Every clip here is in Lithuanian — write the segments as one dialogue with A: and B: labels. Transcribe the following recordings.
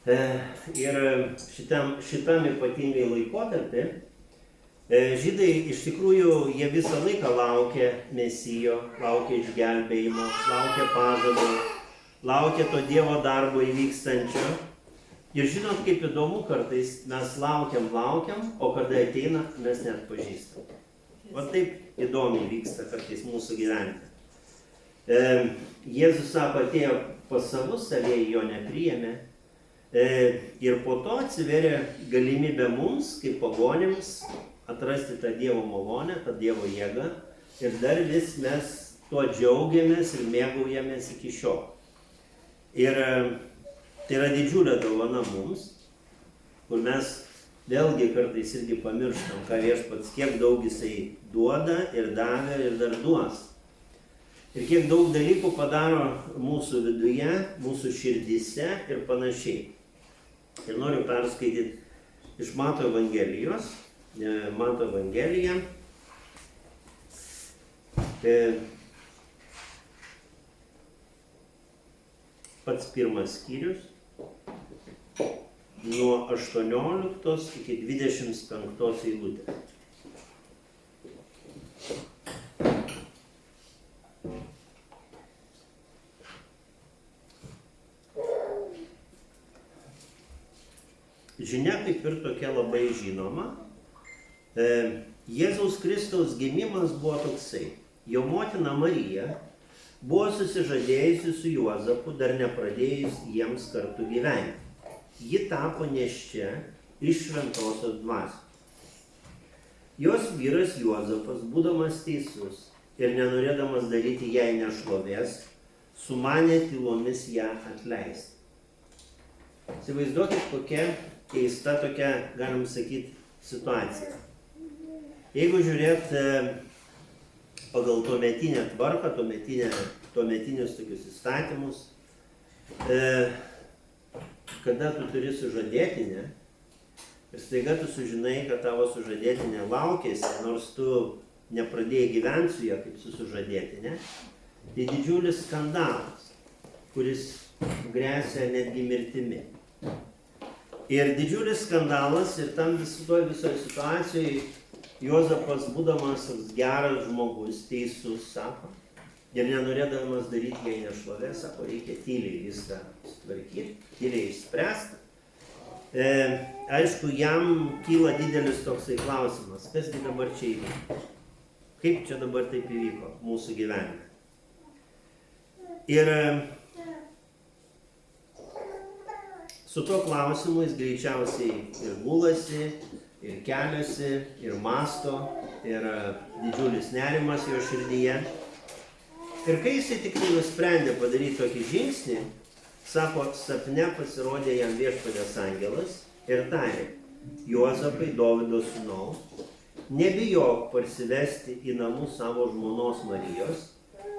A: Ir šitam ypatingai laikotarpį žydai iš tikrųjų jie visą laiką laukė Mesijo, laukė išgelbėjimo, laukė pažado, laukė to Dievo darbo įvykstančio. Ir žinot, kaip įdomu, kartais mes laukiam, o kada ateina, mes net pažįstam. Va taip įdomiai vyksta kartais mūsų gyvenime. Jėzus sako, atėjo pas savus, savieji jo nepriėmė. Ir po to atsiveria galimybė mums, kaip pagonims, atrasti tą Dievo malonę, tą Dievo jėgą. Ir dar vis mes tuo džiaugiamės ir mėgaujamės iki šiol. Ir tai yra didžiulė dovana mums, kur mes vėlgi kartais irgi pamirštam, ką Viešpats, kiek daug jisai duoda ir davė ir dar duos. Ir kiek daug dalykų padaro mūsų viduje, mūsų širdyse ir panašiai. Ir noriu perskaityti iš Mato Evangelijos. Mato Evangelija. Pats pirmas skyrius. Nuo 18 iki 25 eilutės. Žinia kaip ir tokia labai žinoma. Jėzaus Kristaus gimimas buvo toksai. Jo motina Marija buvo susižadėjusi su Juozapu, dar nepradėjus jiems kartu gyventi. Ji tapo nėščia iš šventosios dvasios. Jos vyras Juozapas, būdamas teisus ir nenorėdamas daryti jai nešlovės, sumanė tylomis ją atleisti. Įsivaizduokit, kokia keista tokia, galim sakyti, situacija. Jeigu žiūrėt pagal tuometinę tvarką, tuometinius tokius įstatymus, kada tu turi sužadėtinę ir staiga tu sužinai, kad tavo sužadėtinė laukėsi, nors tu nepradėjai gyventi su ją kaip su sužadėtinė, tai didžiulis skandalas, kuris gresia netgi mirtimi. Ir didžiulis skandalas ir tam visoje situacijoje Juozapas, būdamas geras žmogus, teisus, sako, ir nenorėdamas daryti jai nešlovės, sako, reikia tyliai viską sutvarkyti, tyliai išspręsti. Aišku, jam kyla didelis toksai klausimas, kasgi dabar čia įvyko? Kaip čia dabar taip įvyko mūsų gyvenime? Ir su tuo klausimu jis greičiausiai ir gulasi, ir keliasi, ir masto, ir didžiulis nerimas jo širdyje. Ir kai jisai tik nusprendė padaryti tokį žingsnį, sako, sapne pasirodė jam Viešpaties angelas ir tarė, Juozapai, Dovydo sūnau, nebijok parsivesti į namus savo žmonos Marijos,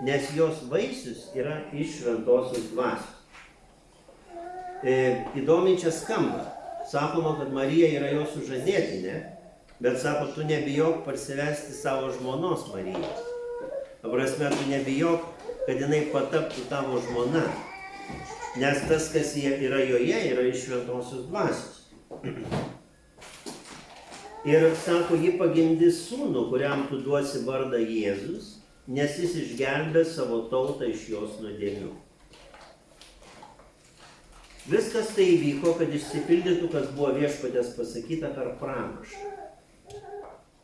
A: nes jos vaisius yra iš šventosios dvasios. Įdomiai čia skamba. Sakoma, kad Marija yra jo sužadėtinė, bet sako, tu nebijok parsivesti savo žmonos Marijos. Prasme, tu nebijok, kad jinai pataptų tavo žmona, nes tas, kas yra joje, yra iš šventosios dvasios. Ir sako, ji pagimdys sūnų, kuriam tu duosi vardą Jėzus, nes jis išgelbės savo tautą iš jos nuodėmių. Viskas tai įvyko, kad išsipildytų, kas buvo Viešpaties pasakyta per pranašą.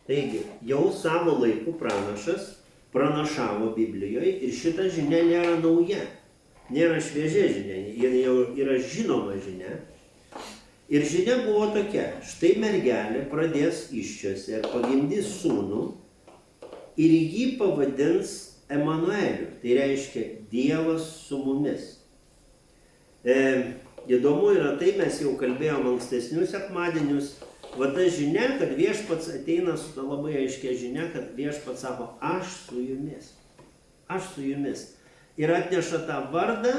A: Taigi, jau savo laiku pranašas pranašavo Biblijoje ir šita žinia nėra nauja, nėra šviežia žinia, ji jau yra žinoma žinia. Ir žinia buvo tokia, štai mergelė pradės įsčiose ir pagimdys sūnų ir jį pavadins Emanueliu, tai reiškia Dievas su mumis. Įdomu yra tai, mes jau kalbėjom ankstesnius sekmadienius, va ta žinia, kad Viešpats ateina su ta labai aiškia žinia, kad Viešpats sako, aš su jumis. Ir atneša tą vardą,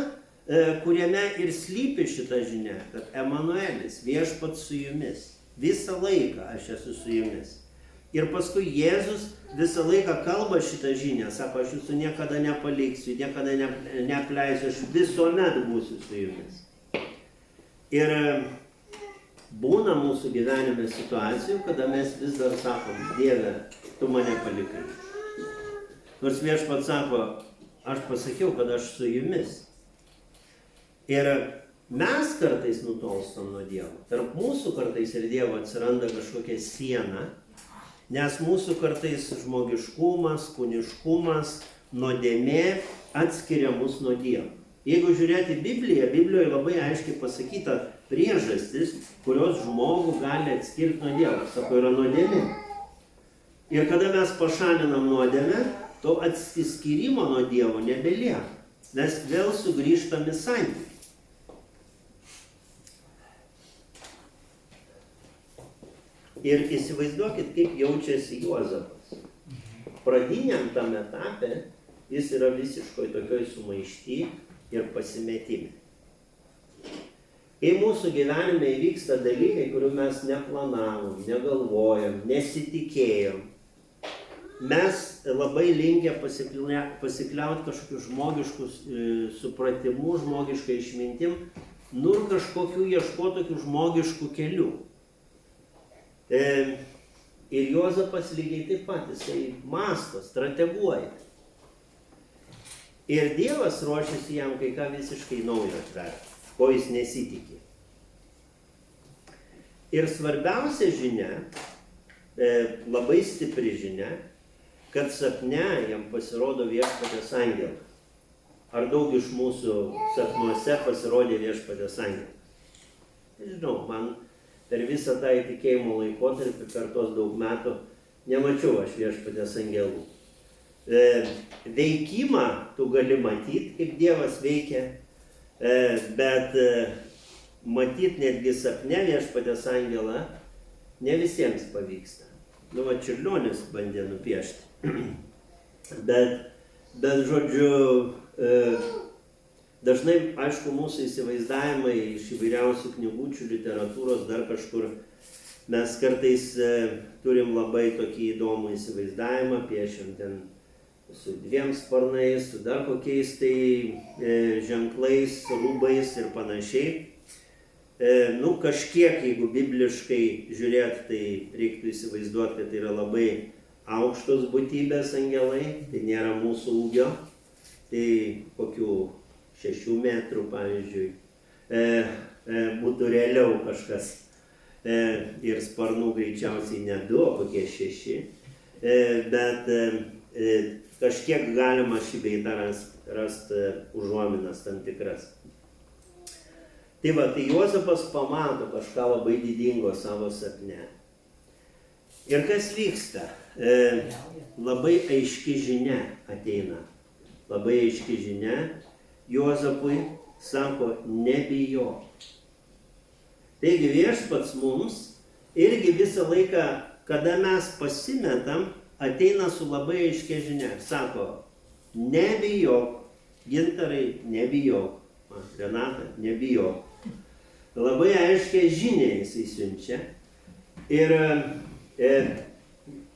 A: kuriame ir slypi šita žinia, kad Emanuelis, Viešpats su jumis. Visą laiką aš esu su jumis. Ir paskui Jėzus visą laiką kalba šitą žinią, sako, aš jūsų niekada nepaliksiu, niekada neapleisiu, aš visuomet būsiu su jumis. Ir būna mūsų gyvenime situacijų, kada mes vis dar sakom, Dieve, tu mane palikai. Nors Viešpats sako, aš pasakiau, kad aš su jumis. Ir mes kartais nutolstam nuo Dievo. Tarp mūsų kartais ir Dievo atsiranda kažkokia siena, nes mūsų kartais žmogiškumas, kūniškumas, nuodėmė atskiria mus nuo Dievo. Jeigu žiūrėti Bibliją, Biblijoje labai aiškiai pasakyta priežastis, kurios žmogų gali atskirti nuo Dievo. Sako, yra nuodėmė. Ir kada mes pašalinam nuodėmę, to atsiskyrimo nuo Dievo nebelieka. Mes vėl sugrįžtam į santykį. Ir įsivaizduokit, kaip jaučiasi Juozapas. Pradiniam tam etape jis yra visiškoj tokioj sumaišty ir pasimetime. Kai mūsų gyvenime įvyksta dalykai, kurių mes neplanavom, negalvojom, nesitikėjom, mes labai linkę pasikliauti kažkokiu žmogišku supratimu, žmogiškai išmintim, ir kažkokiu ieškoti tokių žmogiškų kelių. Ir Juozapas lygiai taip pat, jisai mąsto, strateguoja. Ir Dievas ruošiasi jam kai ką visiškai naujo atverti, ko jis nesitikė. Ir svarbiausia žinia, labai stipri žinia, kad sapne jam pasirodo Viešpaties angelas. Ar daug iš mūsų sapnuose pasirodė Viešpaties angelas? Nežinau, man per visą tą įtikėjimo laikotarpį, per tos daug metų, nemačiau aš Viešpaties angelų. Veikimą tu gali matyti, kaip Dievas veikia, bet matyti netgi sapne Viešpaties angelą ne visiems pavyksta. Čiurlionis bandė nupiešti. Bet žodžiu, dažnai, aišku, mūsų įsivaizdavimai iš įvairiausių knygučių, literatūros, dar kažkur, mes kartais turim labai tokį įdomų įsivaizdavimą, piešiam ten su 2 sparnais, su dar kokiais tai ženklais, rūbais ir panašiai. Kažkiek, jeigu bibliškai žiūrėt, tai reiktų įsivaizduoti, kad tai yra labai aukštos būtybės angelai, tai nėra mūsų ūgio, tai kokių 6 metrų, pavyzdžiui, būtų realiau kažkas. Ir sparnų greičiausiai ne 2, o kokie 6, bet kažkiek galima šį beitą rasti užuominas tam tikras. Tai va, tai Juozapas pamato kažką labai didingo savo sapne. Ir kas vyksta? Labai aiški žinia ateina. Labai aiški žinia. Juozapui sako, nebijok. Taigi Viešpats mums irgi visą laiką, kada mes pasimetam, ateina su labai aiškia žinia. Sako, nebijok, Gintarai, nebijok, Renata, nebijok. Labai aiškia žinia jisai siunčia. Ir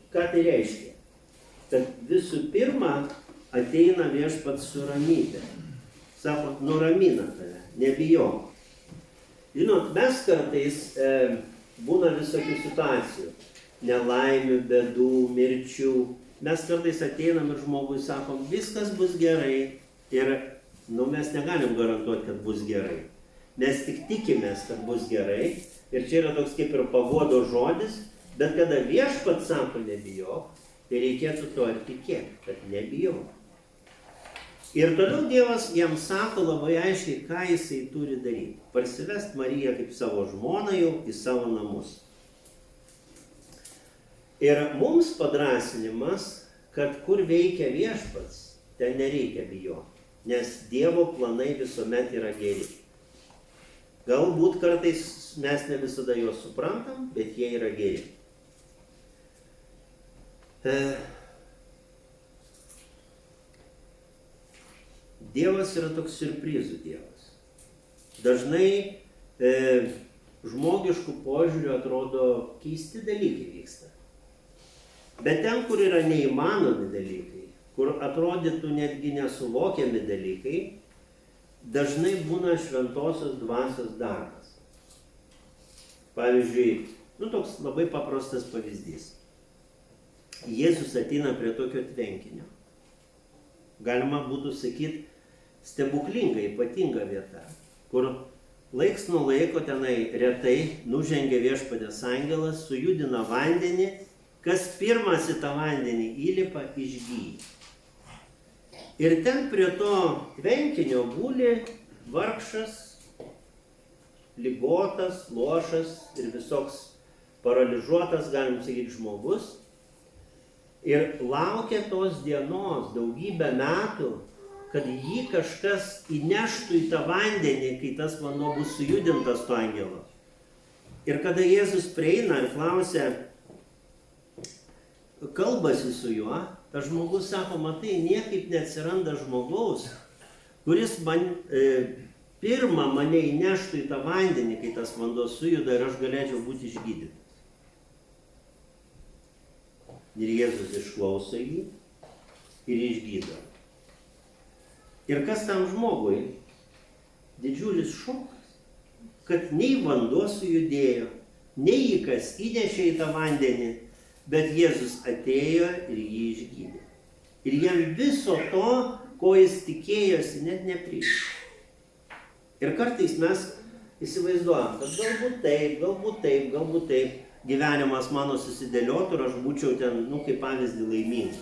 A: ką tai reiškia? Kad visų pirma ateina Viešpats su ramybė. Sako, nuramina tave, nebijok. Žinot, mes kartais būna visokių situacijų. Nelaimių, bėdų, mirčių. Mes kartais ateinam ir žmogui sakom, viskas bus gerai. Ir mes negalim garantuoti, kad bus gerai. Mes tik tikimės, kad bus gerai. Ir čia yra toks kaip ir paguodo žodis. Bet kada Viešpats sako nebijok, tai reikėtų to ir tikėti, kad nebijok. Ir toliau Dievas jam sako labai aiškiai, ką jisai turi daryti. Parsivest Mariją kaip savo žmoną jau į savo namus. Ir mums padrąsinimas, kad kur veikia Viešpats, ten nereikia bijoti, nes Dievo planai visuomet yra geri. Galbūt kartais mes ne visada juos suprantam, bet jie yra geri. Dievas yra toks siurprizų Dievas. Dažnai žmogiškų požiūrių atrodo keisti dalykai vyksta. Bet ten, kur yra neįmanomi dalykai, kur atrodytų netgi nesuvokiami dalykai, dažnai būna šventosios dvasios darbas. Pavyzdžiui, toks labai paprastas pavyzdys. Jėzus ateina prie tokio tvenkinio. Galima būtų sakyti, stebuklinga, ypatinga vieta, kur laiks nuo laiko tenai retai nužengia Viešpaties angelas, sujudina vandenį, kas pirmas į tą vandenį įlipa, išgyja. Ir ten prie to tvenkinio guli vargšas, ligotas, lošas ir visoks paralyžiuotas, galim sakyti, žmogus. Ir laukia tos dienos daugybę metų, kad jį kažkas įneštų į tą vandenį, kai tas vanduo bus sujudintas to angelo. Ir kada Jėzus prieina ir klausia, kalbasi su juo, tas žmogus sako, matai, niekaip neatsiranda žmogaus, kuris pirmą mane įneštų į tą vandenį, kai tas vanduo sujuda ir aš galėčiau būti išgydytas. Ir Jėzus išklauso jį ir išgydo. Ir kas tam žmogui? Didžiulis šokas, kad nei vanduo sujudėjo, nei jį kas įnešė į tą vandenį, bet Jėzus atėjo ir jį išgydė. Ir jam viso to, ko jis tikėjosi, net neprieš. Ir kartais mes įsivaizduojam, kad galbūt taip, gyvenimas mano susidėliotų ir aš būčiau ten, kaip pavyzdį, laimingas.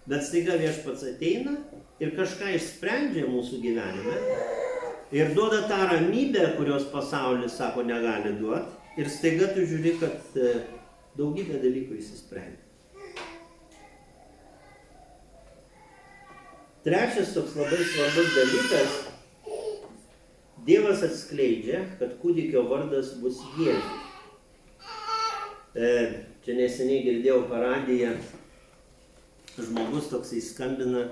A: Bet staiga Viešpats ateina ir kažką išsprendžia mūsų gyvenime ir duoda tą ramybę, kurios pasaulis, sako, negali duoti. Ir staiga tu žiūri, kad daugybė dalykų išsisprendžia. Trečias toks labai svarbus dalykas. Dievas atskleidžia, kad kūdikio vardas bus Jėzus. Čia neseniai girdėjau per radiją, žmogus toksai skambina,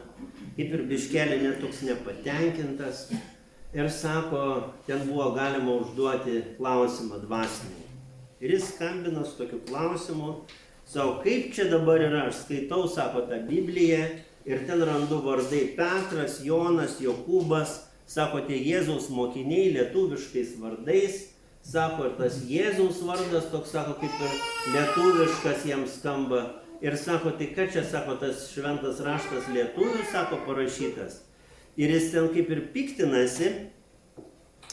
A: kaip ir biškelį net toks nepatenkintas. Ir sako, ten buvo galima užduoti klausimą dvasinį. Ir jis skambina su tokiu klausimu, sako, kaip čia dabar yra, aš skaitau, sako, tą Bibliją, ir ten randu vardai Petras, Jonas, Jokūbas. Sako, tie Jėzaus mokiniai lietuviškais vardais, sako, ir tas Jėzaus vardas toks, sako, kaip ir lietuviškas jiems skamba. Ir sako, tai ką čia, sako, tas šventas raštas lietuvių, sako, parašytas. Ir jis ten kaip ir piktinasi.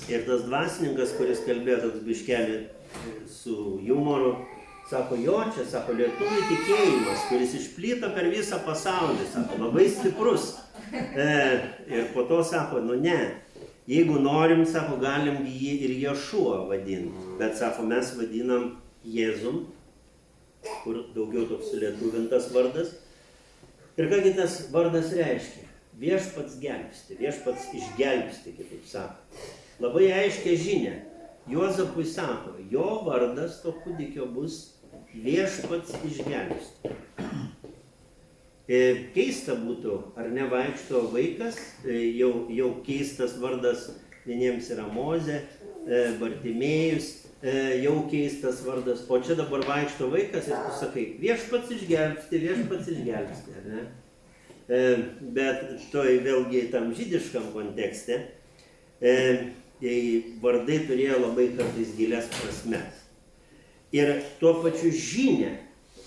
A: Ir tas dvasininkas, kuris kalbėjo toks biškelį su jumoru, sako, jo, čia, sako, lietuvių tikėjimas, kuris išplyto per visą pasaulį, sako, labai stiprus. Ir po to sako, ne, jeigu norim, sako, galim jį ir Ješuo vadinti. Bet, sako, mes vadinam Jėzum, kur daugiau toks sulietuvintas vardas. Ir kągi tas vardas reiškia? Viešpats gelbsti, viešpats išgelbsti, kitaip sako. Labai aiškia žinia. Juozapui sako, jo vardas to kūdikio bus Viešpats išgelbsti. Keista būtų, ar nevaikšto vaikas, jau keistas vardas vieniems yra Mozė, Bartimėjus, jau keistas vardas, o čia dabar vaikšto vaikas ir tu sakai, Viešpats išgelbsti, ar ne? Bet toj vėlgi tam žydiškam kontekste, vardai turėjo labai kartais gilias prasmes. Ir tuo pačiu žinia,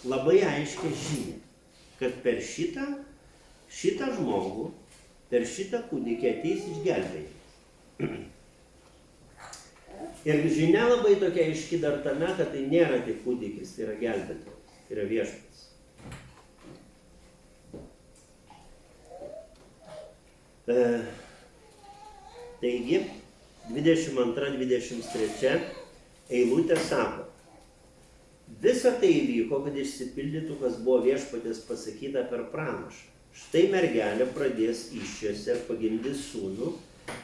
A: labai aiškia žinia, kad per šitą žmogų, per šitą kūdikį ateis išgelbėjimas. Ir žinia labai tokia aiški dar tame, kad tai nėra tik kūdikis, tai yra gelbėtojas, tai yra Viešpats. Taigi, 22-23 eilutė sako, visa tai įvyko, kad išsipildytų, kas buvo Viešpaties pasakyta per pranašą. Štai mergelė pradės įsčiose ir pagimdys sūnų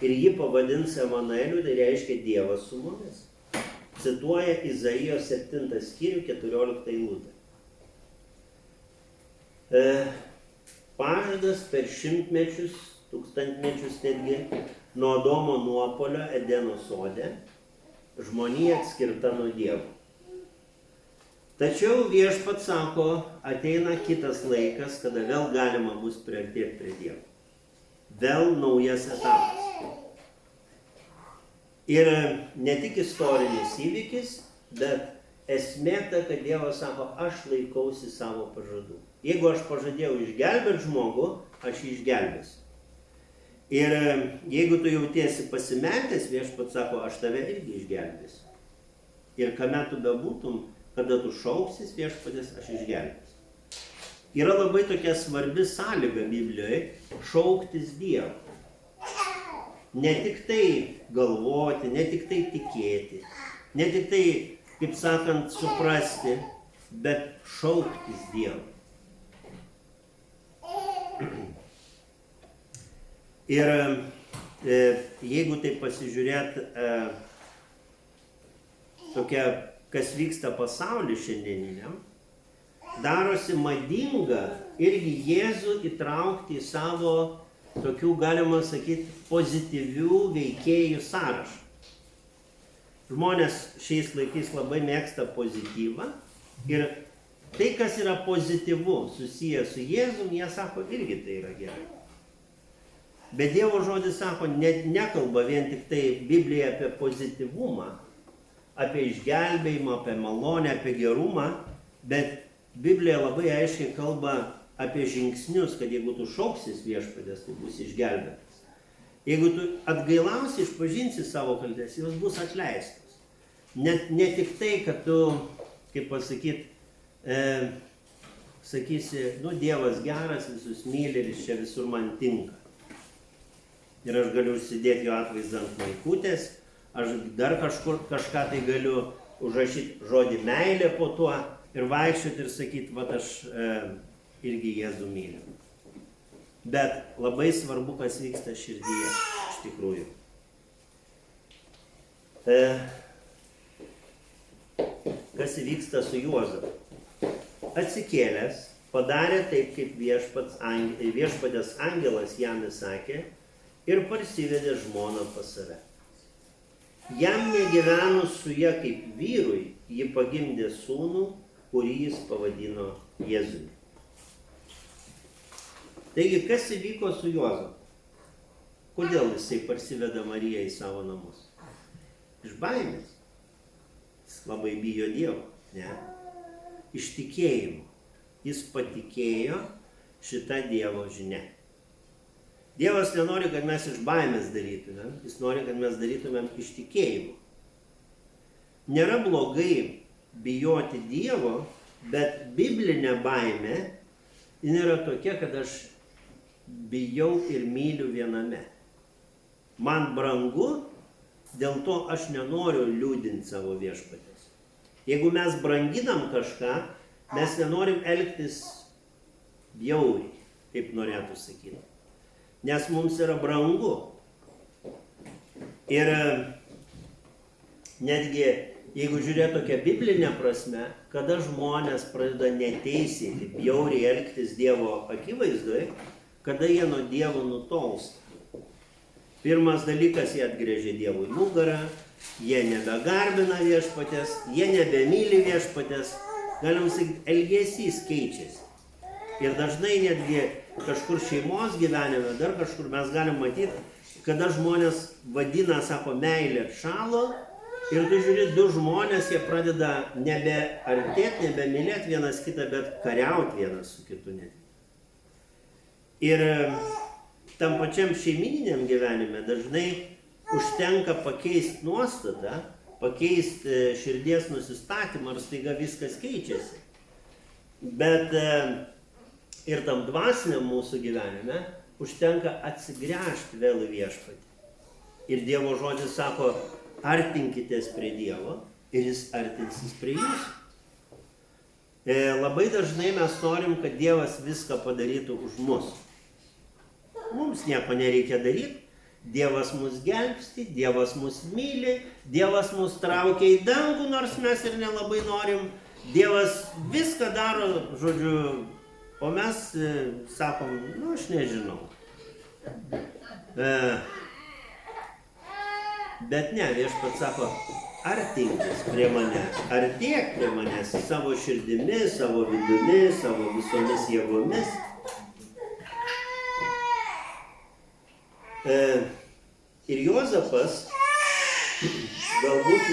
A: ir jį pavadins Emanueliu, tai reiškia Dievas su mumis. Cituoja Izaijos 7 skyrių 14 eilutę. Pažadas per šimtmečius, tūkstantmečius netgi, nuo Adomo nuopuolio Edeno sode, žmonija atskirta nuo Dievo. Tačiau Viešpats sako, ateina kitas laikas, kada vėl galima bus priartėti prie Dievo. Vėl naujas etapas. Ir ne tik istorinis įvykis, bet esmė ta, kad Dievas sako, aš laikausi savo pažadų. Jeigu aš pažadėjau išgelbėti žmogų, aš jį išgelbėsiu. Ir jeigu tu jautiesi pasimetęs, Viešpats sako, aš tave irgi išgelbėsiu. Ir kame tu bebūtum, kada tu šauksis Viešpatis, aš išgelbėsiu. Yra labai tokia svarbi sąlyga Biblijoje - šauktis Dievo. Ne tik tai galvoti, ne tik tai tikėti, ne tik tai, kaip sakant, suprasti, bet šauktis Dievo. Ir jeigu tai pasižiūrėt, tokia, kas vyksta pasaulyje šiandieniniam, darosi madinga irgi Jėzų įtraukti į savo tokių, galima sakyti, pozityvių veikėjų sąrašą. Žmonės šiais laikais labai mėgsta pozityvą ir tai, kas yra pozityvu, susiję su Jėzum, jie sako, irgi tai yra gerai. Bet Dievo žodis sako, net nekalba vien tik tai Biblija apie pozityvumą, apie išgelbėjimą, apie malonę, apie gerumą, bet Biblija labai aiškiai kalba apie žingsnius, kad jeigu tu šauksis Viešpaties, tu bus išgelbėtas. Jeigu tu atgailausi, išpažinsi savo kaltes, jos bus atleistos. Ne tik tai, kad tu, kaip pasakyti, sakysi, Dievas geras, visus myli ir čia visur man tinka. Ir aš galiu užsidėti jo atvaizdą ant maikutės, aš dar kažką tai galiu užrašyti žodį meilė po tuo ir vaikščioti ir sakyti, aš irgi Jėzų myliu. Bet labai svarbu, kas vyksta širdyje, iš tikrųjų. Kas įvyksta su Juozapu? Atsikėlęs, padarė taip, kaip viešpatės angelas jam įsakė ir parsivedė žmoną pas save. Jam negyvenus su ja kaip vyrui, ji pagimdė sūnų, kurį jis pavadino Jėzumi. Taigi, kas įvyko su Juozapu? Kodėl jisai parsiveda Mariją į savo namus? Iš baimės. Jis labai bijo Dievo, ne? Iš tikėjimo. Jis patikėjo šitą Dievo žinia. Dievas nenori, kad mes iš baimės darytumėm, jis nori, kad mes darytumėm iš tikėjimo. Nėra blogai bijoti Dievo, bet biblinė baimė, jin yra tokia, kad aš bijau ir myliu viename. Man brangu, dėl to aš nenoriu liūdinti savo viešpatės. Jeigu mes branginam kažką, mes nenorim elgtis bjauriai, kaip norėtų sakyti. Nes mums yra brangu. Ir netgi, jeigu žiūrėt tokia biblinė prasme, kada žmonės pradeda neteisėti, bjauriai elgtis Dievo akivaizdoje, kada jie nuo Dievo nutolsta. Pirmas dalykas, jie atgręžia Dievui nugarą, jie nebegarbina viešpatės, jie nebemyli viešpatės, galim sakyti, elgesys keičiasi. Ir dažnai netgi kažkur šeimos gyvenime, dar kažkur mes galim matyti, kada žmonės vadina, sako, meilė atšalo, ir tu žiūri, du žmonės, jie pradeda nebeartėti, nebemylėti vienas kitą, bet kariauti vienas su kitu net. Ir tam pačiam šeimininiam gyvenime dažnai užtenka pakeisti nuostatą, pakeisti širdies nusistatymą ir staiga viskas keičiasi. Bet ir tam dvasiniam mūsų gyvenime užtenka atsigręžti vėl į viešpatį. Ir Dievo žodis sako, artinkitės prie Dievo ir jis artinsis prie jūsų. Labai dažnai mes norim, kad Dievas viską padarytų už mus. Mums nieko nereikia daryti. Dievas mus gelbsti, Dievas mus myli, Dievas mus traukia į dangų, nors mes ir nelabai norim. Dievas viską daro, žodžiu, o mes sakom, aš nežinau. Bet ne, viešpats sako, artinkis prie manęs, artėk prie manęs savo širdimi, savo vidumi, savo visomis jėgomis. Ir Juozapas galbūt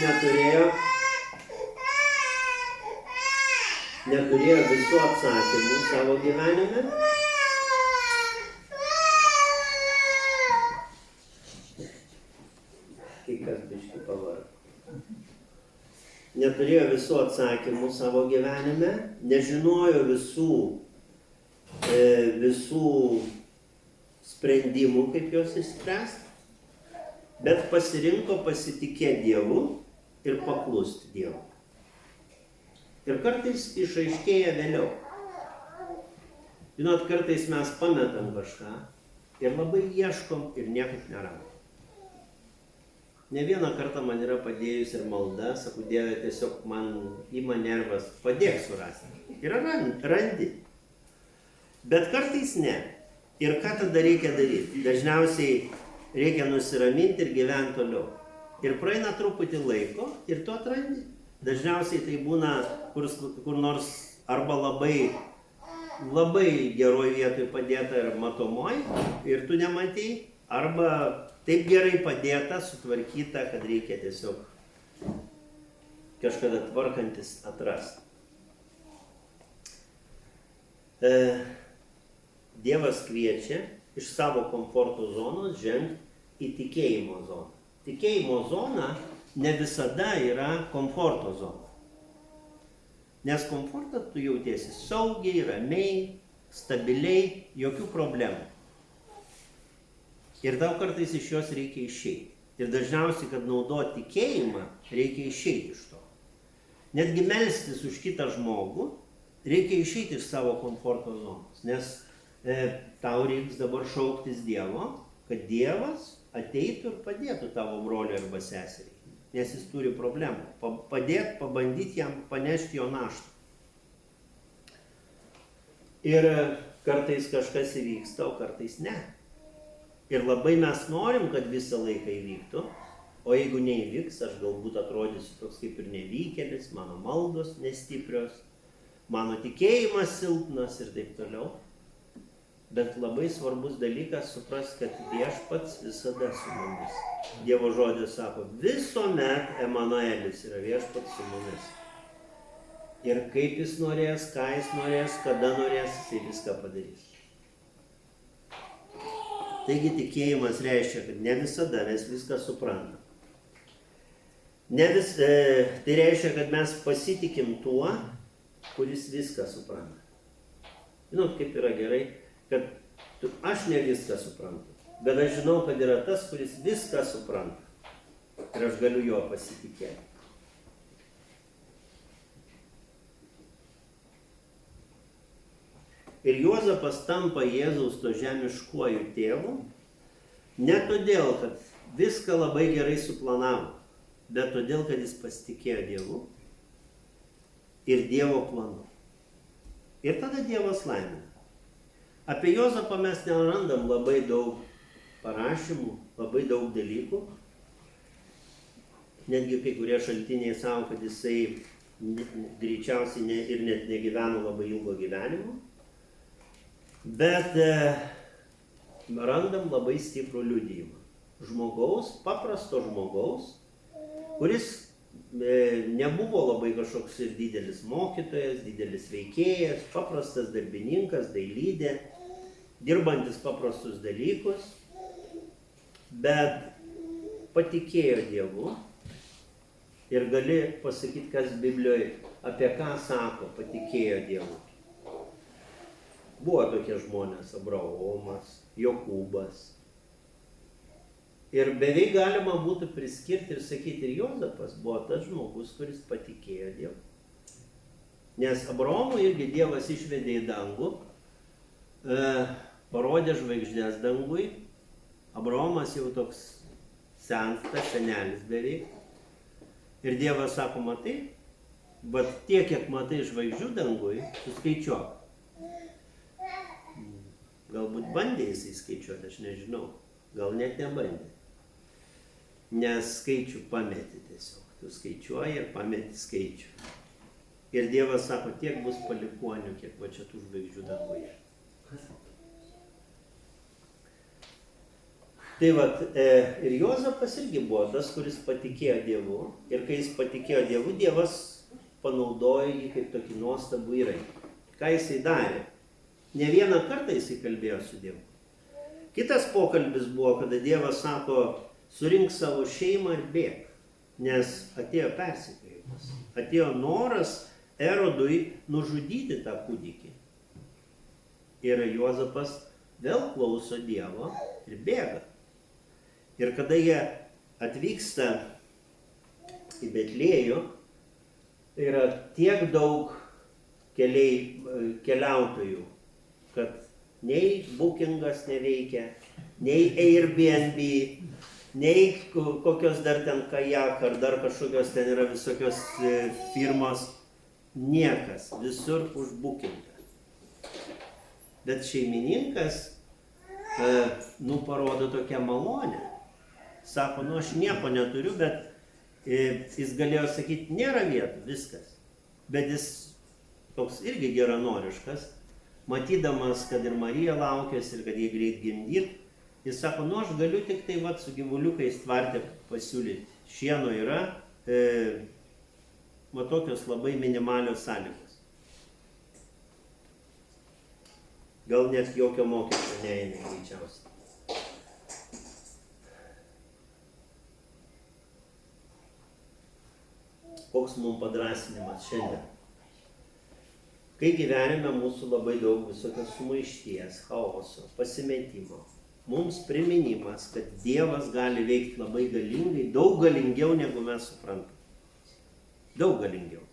A: neturėjo visų atsakymų savo gyvenime. Kai kas biškį pavargo. Neturėjo visų atsakymų savo gyvenime, nežinojo visų sprendimų, kaip juos išspręsti, bet pasirinko pasitikėti Dievu ir paklusti Dievu. Ir kartais išaiškėja vėliau. Žinot, kartais mes pametam kažką ir labai ieškom ir niekaip nerandam. Ne vieną kartą man yra padėjus ir malda, sakau, Dieve, tiesiog man ima nervas, padėk surasti. Ir randi. Bet kartais ne. Ir ką tada reikia daryti? Dažniausiai reikia nusiraminti ir gyventi toliau. Ir praeina truputį laiko ir tu atrandi. Dažniausiai tai būna kur nors arba labai geroj vietoj padėta ir matomoj ir tu nematei, arba taip gerai padėta, sutvarkyta, kad reikia tiesiog kažkada tvarkantis atrasti. Dievas kviečia iš savo komforto zonos žengti į tikėjimo zoną. Tikėjimo zona ne visada yra komforto zona. Nes komfortą tu jautiesi saugiai, ramiai, stabiliai, jokių problemų. Ir tau kartais iš jos reikia išeiti. Ir dažniausiai, kad naudoti tikėjimą, reikia išeiti iš to. Netgi melstis už kitą žmogų, reikia išeiti iš savo komforto zonos. Nes tau reiks dabar šauktis Dievo, kad Dievas ateitų ir padėtų tavo broliui arba seseriai. Nes jis turi problemų. Padėti, pabandyti jam panešti jo naštą. Ir kartais kažkas įvyksta, o kartais ne. Ir labai mes norim, kad visą laiką įvyktų, o jeigu neįvyks, aš galbūt atrodysiu toks kaip ir nevykėlis, mano maldos nestiprios, mano tikėjimas silpnas ir taip toliau. Bet labai svarbus dalykas suprasti, kad Viešpats visada su mumis. Dievo žodis sako, visuomet Emanuelis yra Viešpats su mumis. Ir kaip jis norės, ką jis norės, kada norės, jis viską padarys. Taigi tikėjimas reiškia, kad ne visada mes viską suprantam. Tai reiškia, kad mes pasitikim tuo, kuris viską supranta. Žinot, kaip yra gerai, kad aš ne viską suprantu, bet aš žinau, kad yra tas, kuris viską supranta. Ir aš galiu juo pasitikėti. Ir Juozapas tampa Jėzaus to žemiškuoju tėvu, ne todėl, kad viską labai gerai suplanavo, bet todėl, kad jis pasitikėjo Dievu ir Dievo planu. Ir tada Dievas laimina. Apie Juozapą mes nerandam labai daug parašymų, labai daug dalykų. Netgi kai kurie šaltiniai savo, kad jisai greičiausiai ir net negyveno labai ilgo gyvenimo. Bet randam labai stiprų liudijimą. Žmogaus, paprasto žmogaus, kuris nebuvo labai kažkoks ir didelis mokytojas, didelis veikėjas, paprastas darbininkas, dailydė, dirbantis paprastus dalykus, bet patikėjo Dievu ir gali pasakyti, kas Biblijoje apie ką sako, patikėjo Dievu. Buvo tokie žmonės, Abraomas, Jokūbas. Ir beveik galima būtų priskirti ir sakyti, ir Juozapas buvo tas žmogus, kuris patikėjo Dievu. Nes Abraomui irgi Dievas išvedė į dangų, parodė žvaigždės dangui. Abraomas jau toks sentas, senelis beveik. Ir Dievas sako, matai, bet tiek, kiek matai žvaigždžių dangui, suskaičiuok. Galbūt bandė jisai skaičiuoti, aš nežinau. Gal net nebandė. Nes skaičių pameti tiesiog. Tu skaičiuoji ir pameti skaičių. Ir Dievas sako, tiek bus palikuonių, kiek va čia tų žvaigždžių danguje. Tai vat, ir Juozapas irgi buvo tas, kuris patikėjo Dievu. Ir kai jis patikėjo Dievu, Dievas panaudojo jį kaip tokį nuostabų įrankį. Ką jisai darė? Ne vieną kartą jisai kalbėjo su Dievu. Kitas pokalbis buvo, kada Dievas sako, surink savo šeimą ir bėk, nes atėjo persekiojimas. Atėjo noras Erodui nužudyti tą kūdikį. Ir Juozapas vėl klauso Dievo ir bėga. Ir kada jie atvyksta į Betliejų, tai yra tiek daug keliautojų, kad nei Bookingas neveikia, nei Airbnb, nei kokios dar ten kajak ar dar kažkokios ten yra visokios firmos, niekas, visur užbukinta. Bet šeimininkas parodo tokią malonę. Sako, aš nieko neturiu, bet jis galėjo sakyti, nėra vietų, viskas. Bet jis toks irgi geranoriškas, matydamas, kad ir Marija laukėsi ir kad jie greit gimdyt, jis sako, aš galiu tik tai su gyvuliukais tvarte pasiūlyti. Šieno yra, tokios labai minimalios sąlygos. Gal net jokio mokesčio neeina greičiausiai. Koks mums padrasinimas šiandien? Kai gyvenime mūsų labai daug visokios sumaišties, chaoso, pasimetimo, mums priminimas, kad Dievas gali veikti labai galingai, daug galingiau negu mes suprantam. Daug galingiau.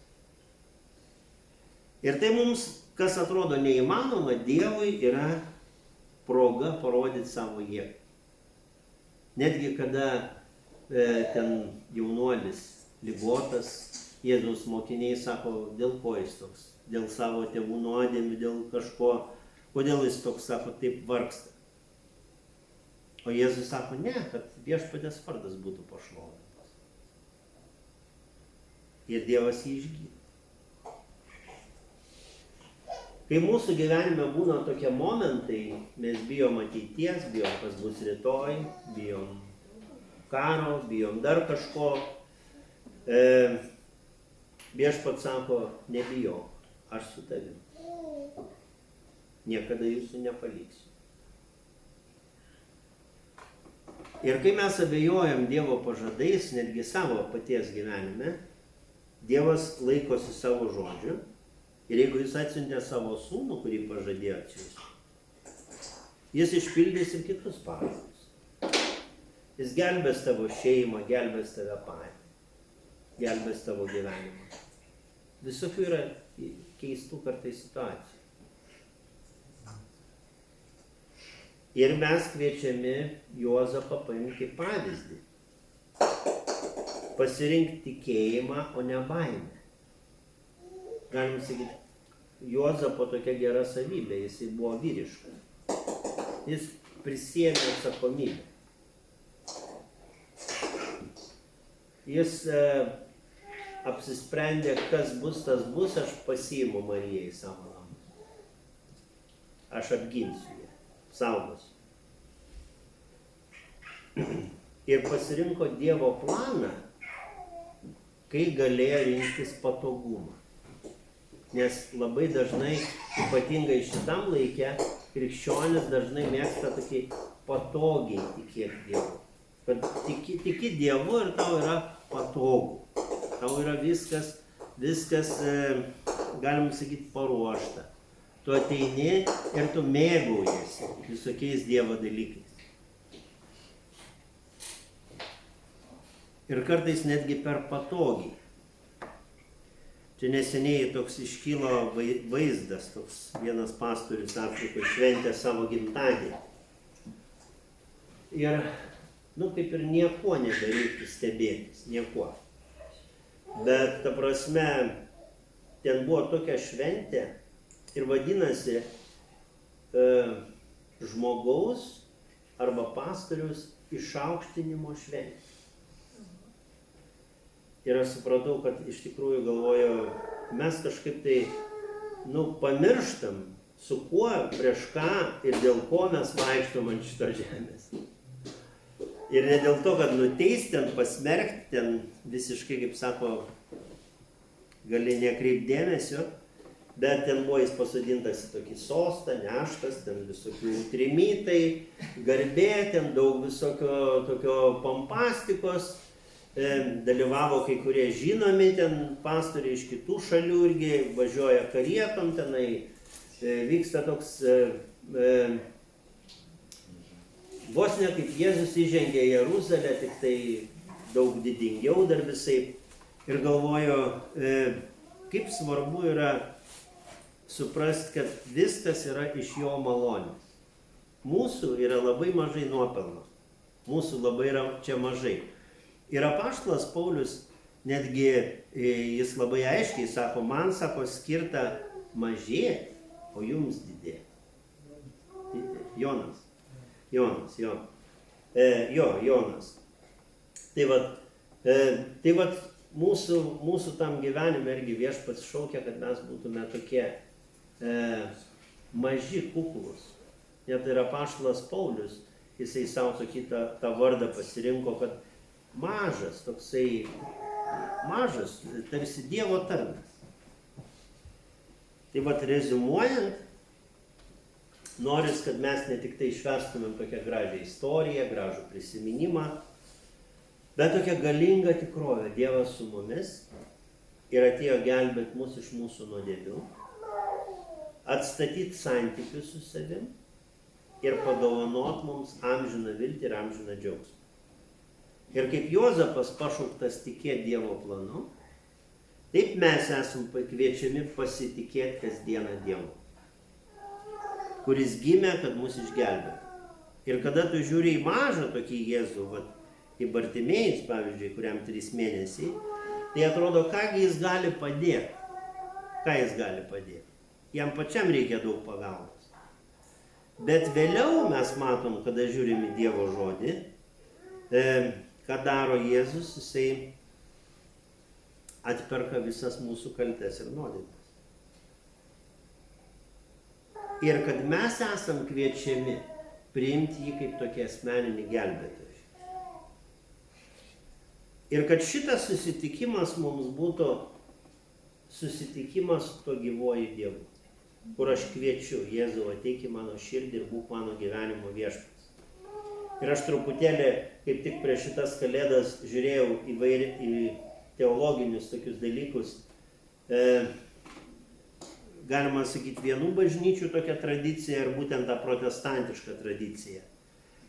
A: Ir tai mums, kas atrodo neįmanoma, Dievui yra proga parodyti savo jėgą. Netgi kada ten jaunuolis ligotas, Jėzaus mokiniai sako, dėl ko jis toks? Dėl savo tėvų nuodėmių, dėl kažko. Kodėl jis toks, sako, taip vargsta? O Jėzus sako, ne, kad Viešpaties vardas būtų pašlovinamas. Ir Dievas jį išgydo. Kai mūsų gyvenime būna tokie momentai, mes bijom ateities, bijom, kas bus rytoj, bijom karo, bijom dar kažko. Viešpats sako, nebijok, aš su tavim. Niekada jūsų nepaliksiu. Ir kai mes abejojam Dievo pažadais, netgi savo paties gyvenime, Dievas laikosi savo žodžių. Ir jeigu jis atsiuntė savo sūnų, kurį pažadėjo atsiųsti, jis išpildys ir kitus pažadus. Jis gelbės tavo šeimą, gelbės tave patį, gelbės tavo gyvenimą. Visokių yra keistų kartais situacijų. Ir mes kviečiami Juozapą paimti kaip pavyzdį. Pasirinkti tikėjimą, o ne baimę. Galim sakyti, Juozapo tokia gera savybė, jisai buvo vyriškas. Jis prisiėmė atsakomybę. Jis apsisprendė, kas bus, tas bus, aš pasiimu Mariją į savo namus. Aš apginsiu ją, saugosiu. Ir pasirinko Dievo planą, kai galėjo rinktis patogumą. Nes labai dažnai, ypatingai šitam laike, krikščionis dažnai mėgsta tokį patogiai tikėti Dievu. Kad tiki Dievu ir tau yra patogu. Tau yra viskas, galim sakyti, paruošta. Tu ateini ir tu mėgaujasi visokiais Dievo dalykais. Ir kartais netgi per patogiai. Čia neseniai toks iškilo vaizdas, toks vienas pastorius Afrikoje šventė savo gimtadienį. Ir, kaip ir nieko nebereiktų stebėtis, nieko. Bet, ta prasme, ten buvo tokia šventė ir vadinasi žmogaus arba pastoriaus išaukštinimo šventė. Ir aš supratau, kad iš tikrųjų galvoju, mes kažkaip tai, pamirštam, su kuo, prieš ką ir dėl ko mes vaikštom ant šito žemės. Ir ne dėl to, kad nuteisti, ten pasmerkti, ten visiškai, kaip sako, gali nekreipti dėmesio, bet ten buvo jis pasodintas į tokį sostą, neštas, ten visokių trimitai, garbė, ten daug visokio tokio pompastikos, dalyvavo kai kurie žinomi ten pastoriai iš kitų šalių irgi, važiuoja karietom tenai, vyksta toks, vos ne kaip Jėzus įžengė į Jeruzalę, tik tai daug didingiau dar visai. Ir galvoju, kaip svarbu yra suprasti, kad viskas yra iš jo malonės. Mūsų yra labai mažai nuopelno. Mūsų labai yra čia mažai. Ir apaštalas Paulius, netgi jis labai aiškiai sako, man sako skirta mažėti, o jums didėti. Jonas. Jonas. Tai vat mūsų tam gyvenime irgi Viešpats šaukia, kad mes būtume tokie maži kuklus. Net ir apaštalas Paulius, jisai savo tokį tą vardą pasirinko, kad mažas, toksai mažas, tarsi Dievo tarnas. Tai vat reziumuojant, noris, kad mes ne tik tai išverstumėm tokią gražią istoriją, gražų prisiminimą, bet tokia galinga tikrovė. Dievas su mumis ir atėjo gelbėti mus iš mūsų nuodėmių, atstatyti santykius su savim ir padovanot mums amžiną viltį ir amžiną džiaugsmą. Ir kaip Juozapas pašauktas tikėti Dievo planu, taip mes esam kviečiami pasitikėti kasdieną Dievu, kuris gimė, kad mus išgelbėtų. Ir kada tu žiūri į mažą tokį Jėzų, į Bartimėjus, pavyzdžiui, kuriam 3 mėnesiai, tai atrodo, kągi jis gali padėti. Ką jis gali padėti? Jam pačiam reikia daug pagalbos. Bet vėliau mes matom, kada žiūrim į Dievo žodį, ką daro Jėzus, jisai atperka visas mūsų kaltes ir nuodėmes. Ir kad mes esam kviečiami priimti jį kaip tokį asmeninį gelbėtoją. Ir kad šitas susitikimas mums būtų susitikimas su tuo gyvuoju Dievu, kur aš kviečiu Jėzau, ateik į mano širdį ir būk mano gyvenimo viešpats. Ir aš truputėlį, kaip tik prieš šitas kalėdas, žiūrėjau į teologinius tokius dalykus. Galima sakyti, vienų bažnyčių tokia tradicija ir būtent ta protestantiška tradicija.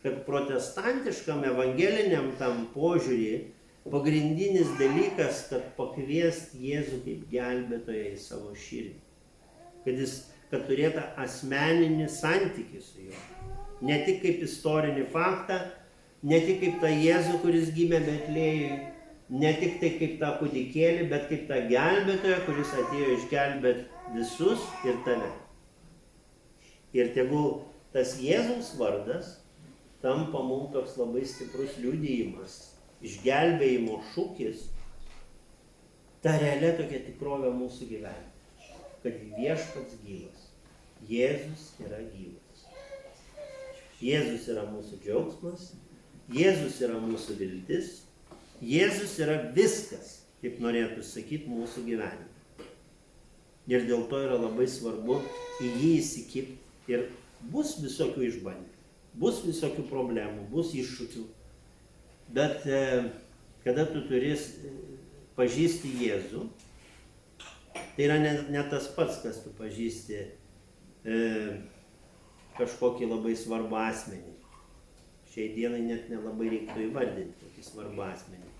A: Kad protestantiškam evangeliniam tam požiūrį pagrindinis dalykas, kad pakviest Jėzų kaip gelbėtoją į savo širdį. Kad turėtų asmeninį santykį su juo. Ne tik kaip istorinį faktą, ne tik kaip tą Jėzų, kuris gimė Betlėjui, ne tik tai kaip tą kūdikėlį, bet kaip tą gelbėtoją, kuris atėjo išgelbėti visus ir tave. Ir tegul tas Jėzaus vardas tampa mums toks labai stiprus liudijimas, išgelbėjimo šūkis, ta realia tokia tikrovė mūsų gyvenime. Kad Viešpats gyvas. Jėzus yra gyvas. Jėzus yra mūsų džiaugsmas, Jėzus yra mūsų viltis, Jėzus yra viskas, kaip norėtų sakyti, mūsų gyvenime. Ir dėl to yra labai svarbu į jį įsikibti ir bus visokių išbandymų, bus visokių problemų, bus iššūkių. Bet kada tu turi pažįsti Jėzų, tai yra ne tas pats, kas tu pažįsti kažkokį labai svarbų asmenį. Šiai dienai net nelabai reiktų įvardinti tokį svarbų asmenį,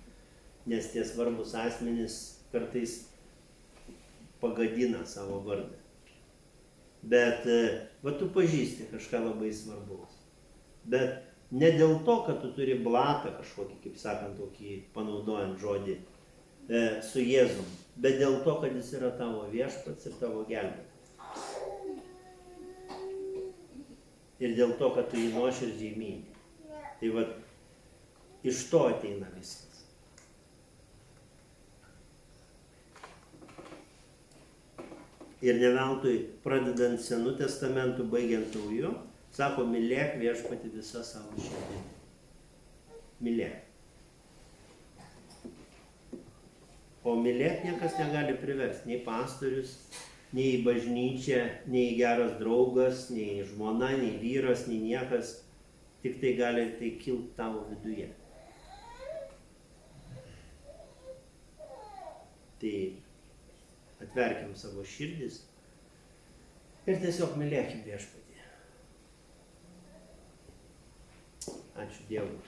A: nes tie svarbus asmenys kartais pagadina savo vardą. Bet tu pažįsti kažką labai svarbaus. Bet ne dėl to, kad tu turi blatą kažkokį, kaip sakant, tokį panaudojant žodį su Jėzum, bet dėl to, kad jis yra tavo viešpats ir tavo gelbėtojas. Ir dėl to, kad tu jį nuoširdžiai myli. Tai iš to ateina viskas. Ir ne veltui, pradedant Senu testamentu, baigiant Nauju, sako, mylėk Viešpatį visą savo širdimi. mylėk. O mylėt niekas negali priversti, nei pastorius, nei bažnyčia, nei geras draugas, nei žmona, nei vyras, nei niekas. Tik tai gali tai kilti tavo viduje. Tai atverkim savo širdis ir tiesiog mylėkim Viešpatį. Ačiū Dievui.